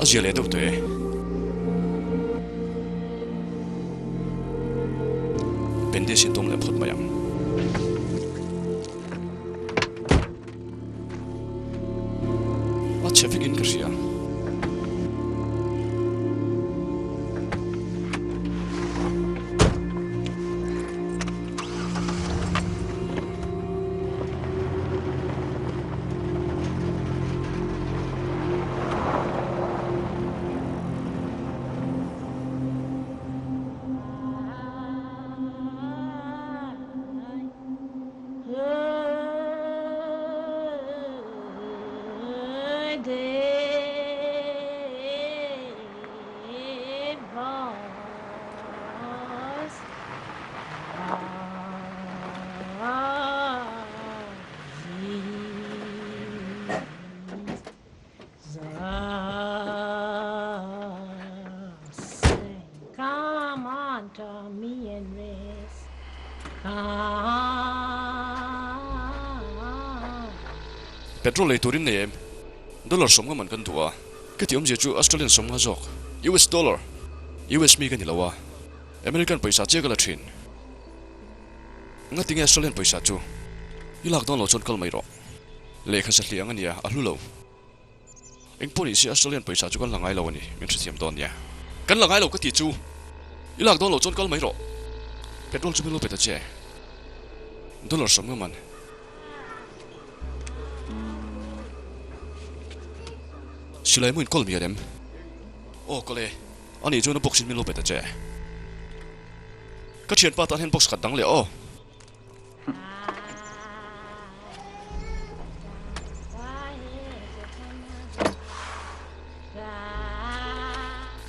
chia le deuh te pendi sin tum le phut mayam a chefigin kria Come on, Tommy and Liz. Come. petrol le turin ne dollar som man kan tua ke tiom je chu Australian som nga jok US dollar US mi kan ilawa American paisa che kala thin nga tinga Australian paisa chu ilak don lo chon kal mai ro le kha sa hliang ania a hlu lo eng poni si Australian paisa chu kan langai lo ani min thiam don nia kan langai lo ka ti chu ilak don lo chon kal mai ro petrol chu mi lo peta che dollar som nga man silai muin kol mi adem o kole ani chu na boxin mi lo peta che ka thian pa tan hen box khat dang le o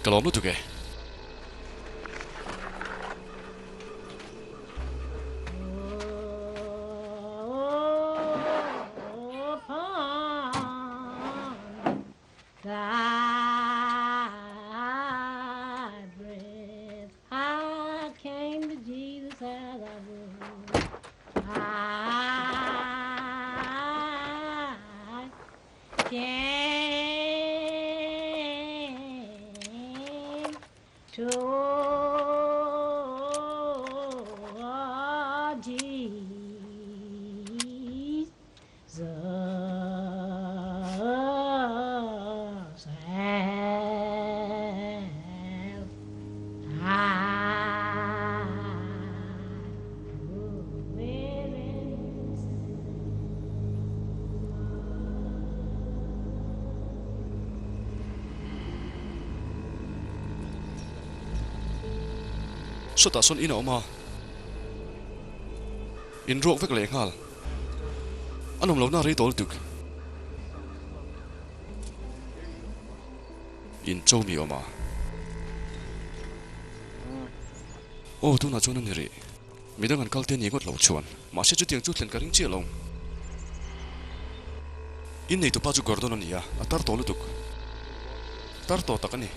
kalom lu tu ke sota son ina oma in rok vek le ngal anom lo na ri tol tuk in chow mi oma o tu na chon ni ri midang an kalte ni got lo chuan ma se chu tiang chu thlen ka ring che long in nei tu pa chu gordon ania atar tol tuk tar to takani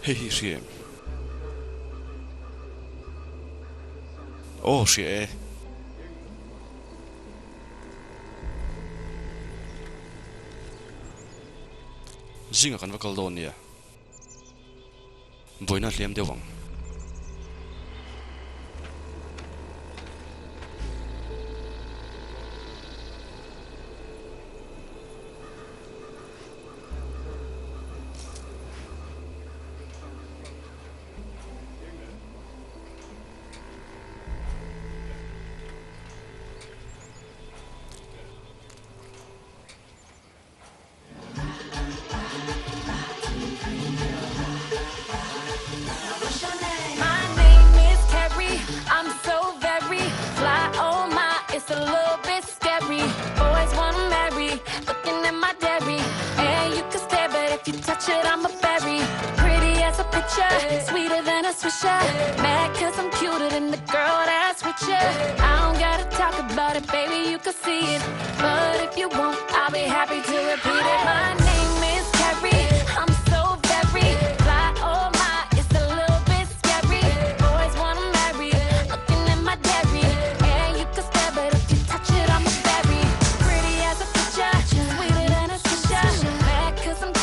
hei hi riem oh shit zinga kan vakal don nia boina hliam dewang sweeter than a swisher. Mad cause I'm cuter than the girl that's with you. I don't gotta talk about it, baby, you can see it. But if you want, I'll be happy to repeat it. My name is Carrie, I'm so very fly, oh my, it's a little bit scary. Boys wanna marry, looking at my dairy. Yeah, you can stare, but if you touch it, I'm a berry. Pretty as a picture, sweeter than a swisher. Mad cause I'm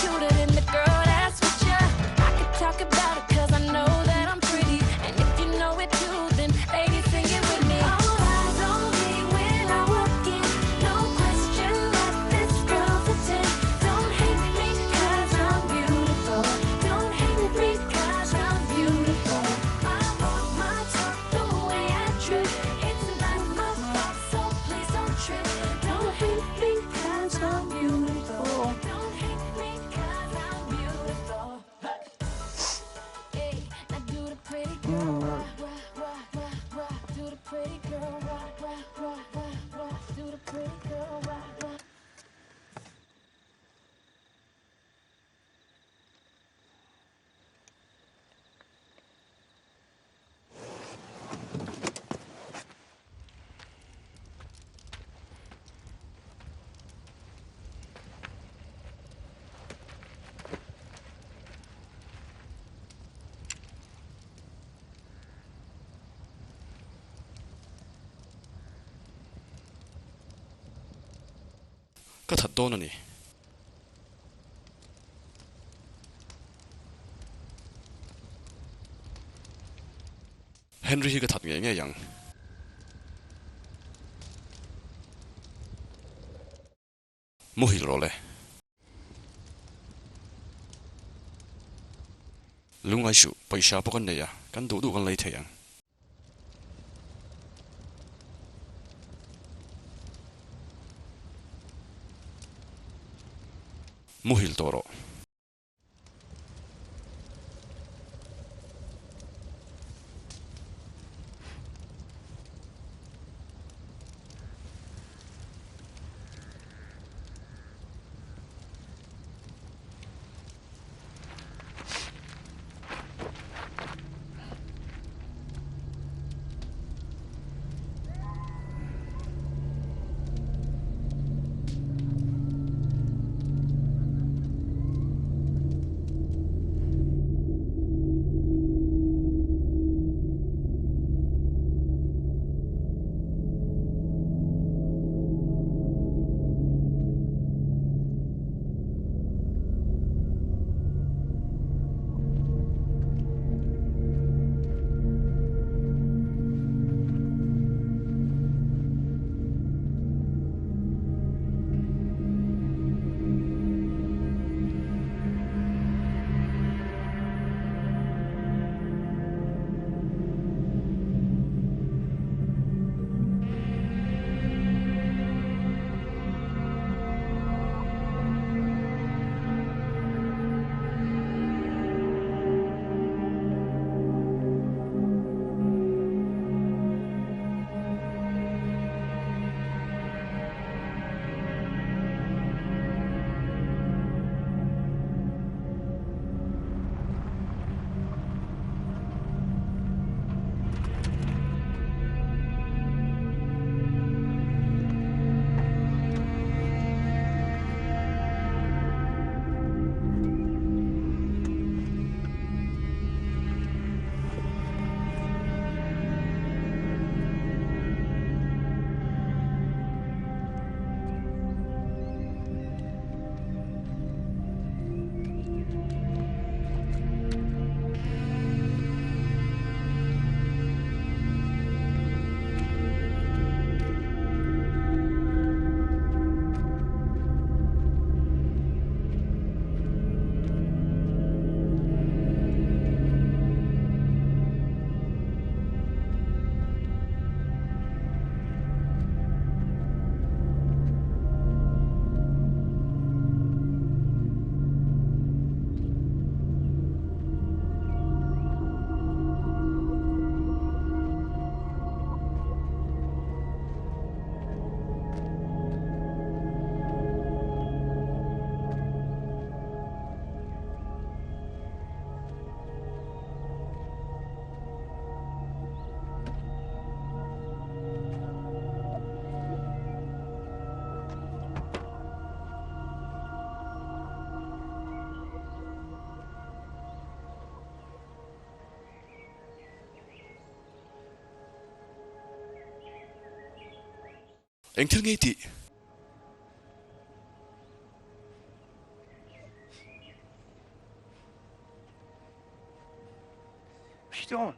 ก็ถัดโตนั่นนี่เฮนรี่ก็ถัดไงยังมุฮิลโรเลยลุงไอชูไปชาปกันเนี่ยกันดูกันเลยเทียงมุฮิลโตโรเอ็งถึงไงที What you doing?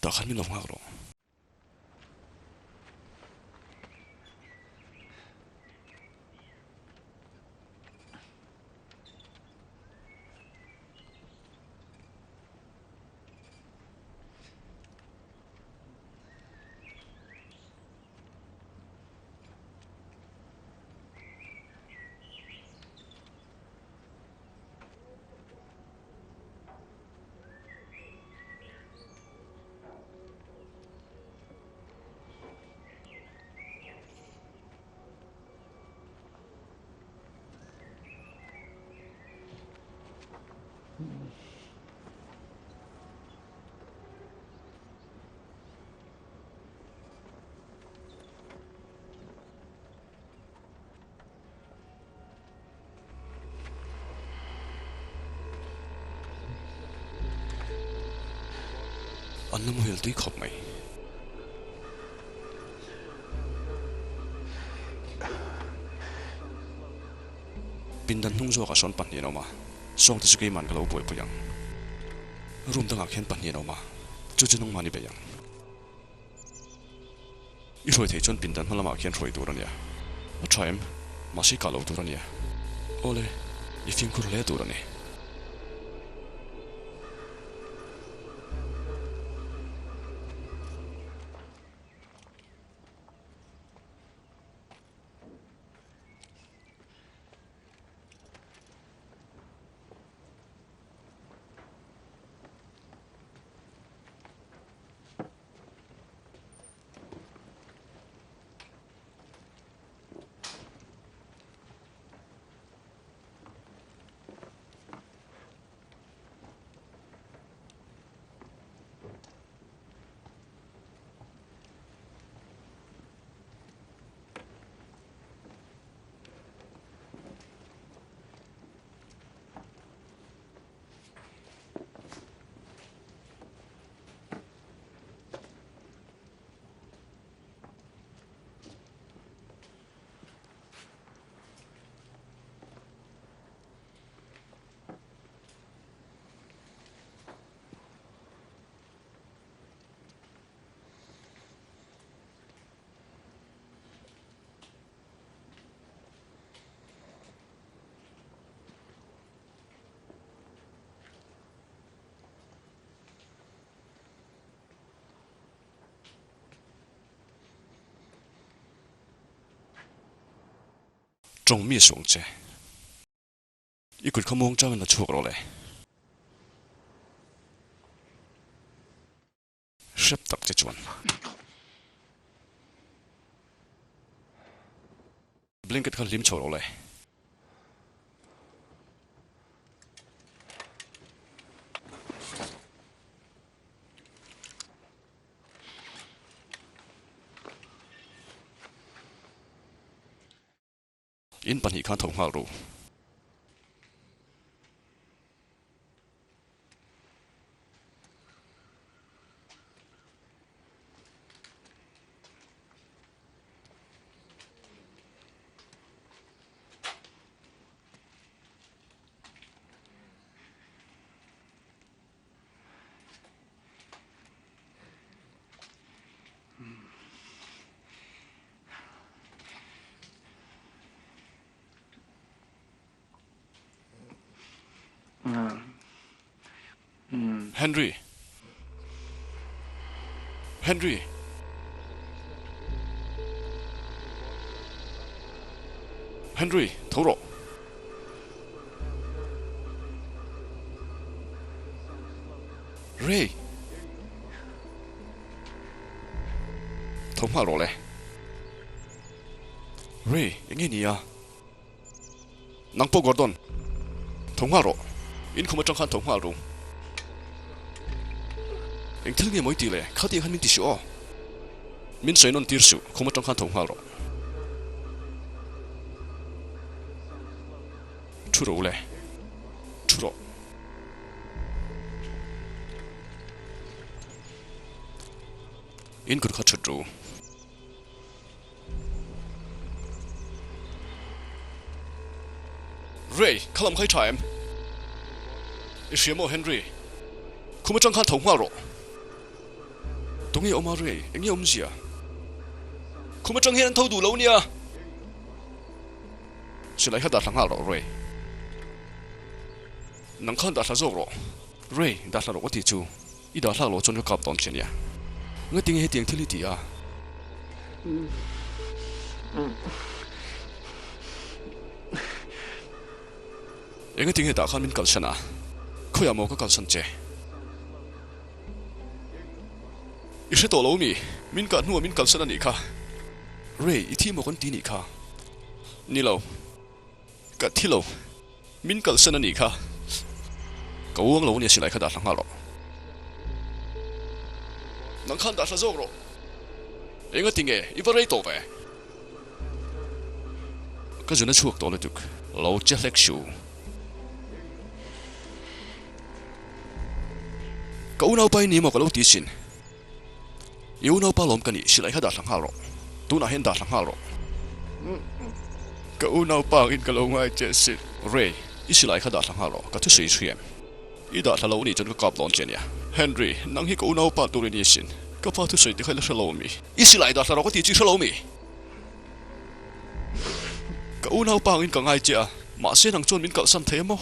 ต่อขันไม่ลงหักหรอก What anh nó hiểu tí khóc mày pindan hung zo ka son pan ni no ma song ti suki man ka lo boy puyang room tanga khen pan ni no ma chu chu nong mani be yang i roi thei chon pindan hlama khen roi tur ania a thaim ma si ka lo tur ania ole i fin kur le tur ania trong mi xuống che ít cột không mong cho mình là chuộc rồi này sắp tập che chuan blanket khăn lim chầu rồi này in pan hi khan thong hal ru Henry thấu rõ Ray thông hào rõ lẽ Ray nghe nì à nang po Gordon thông hào rõ in không có trong khăn thông hào rồi anh thấy nghe mấy tỷ lệ khá tiền hơn mình tỷ số mình sẽ non tiền số không có trong khăn thông hào rồi chú rồi lẽ chú rồi in cứ khát chút rồi Ray khá làm khai trái em Ishia mo Henry không có trong khăn thông hào rồi đúng như ông Ray anh như ông gì à không có trong hiện thâu đủ lâu nha sẽ lấy hết đặt thằng hào rồi nắng khăn đặt ra rồi Ray đặt ra rồi có tỷ chú ít đặt ra rồi cho nó cặp đón chuyện nha nghe tiếng hay tiếng thứ gì à anh nghe tiếng hay đã khăn mình cẩn thận à khơi à mò có cẩn thận chứ ít sẽ tổ lâu mi mình cẩn nuôi mình cẩn thận anh cả Ray ít thi một con tí anh cả ni lâu cả thi lâu mình cẩn thận anh cả 個烏老你是嚟佢打上下咯，能看打上做咯，應該點嘅，一般嚟到呗。個陣你出到嚟讀，老隻叻數，個烏老拜你冇個老底線，有烏老巴諗緊你是嚟佢打上下咯，都那顯打上下咯。個烏老巴應該老愛隻線，Ray，一是嚟佢打上下咯，個啲水出現。伊打他老你真個夾浪正呀 ，Henry，能去個烏老巴到你先，個巴都水啲開得出老味，伊是嚟打他老個地主出老味，個烏老巴應該愛隻，馬先能做面搞身體麼？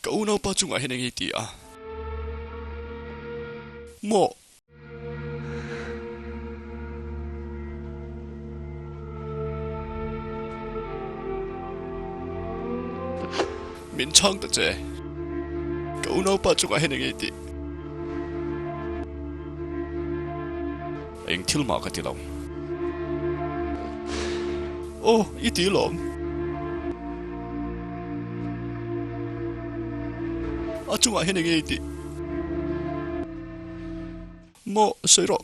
個烏老巴仲係你啲啊，麼？面창得啫，個烏老巴仲係你啲，應條馬個啲龍，哦，一啲龍。仲係你嘅啲，麼衰咯。